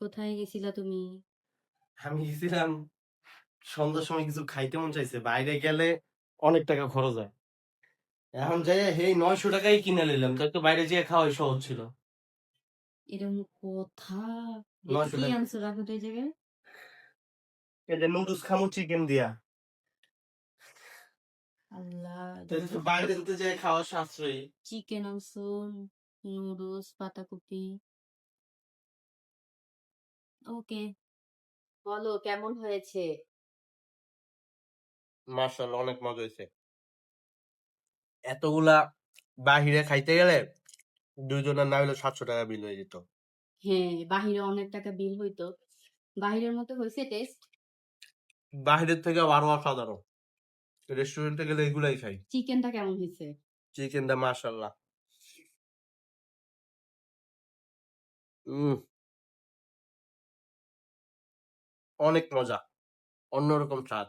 কোথায় গেছিলা তুমি? আমি গেছিলাম সন্ধ্যার সময় কিছু খাইতে মন চাইছে। বাইরে গেলে অনেক টাকা খরচ হয়। এখন যাই এই 900 টাকাই কিনে নিলাম। তো একটু বাইরে যেয়ে খাওয়াই সহজ ছিল। এরকম কথা। দেখি 900 কি টাকা। আনছো, রাখো তো এই জায়গায়। এই যে নুডলস খামু চিকেন দিয়া। আল্লাহ, তো বাইরে যেতে যাই খাওয়া সাশ্রয়ী। চিকেন আনছো, নুডলস, পাতাকপি। ওকে, বলো কেমন হয়েছে? মাশাআল্লাহ অনেক মজা হয়েছে। এতগুলা বাহিরে খাইতে গেলে দুইজনের না হলে 700 টাকা বিল হয়ে যেত। হ্যাঁ, বাহিরে অনেক টাকা বিল হইতো। বাহিরের মতো হয়েছে টেস্ট? বাহিরের থেকে আরো অসাধারণ। রেস্টুরেন্টে গেলে এগুলাই খাই। চিকেনটা কেমন হয়েছে? চিকেনটা মাশাআল্লাহ। উম অনেক মজা। অন্যরকম স্বাদ।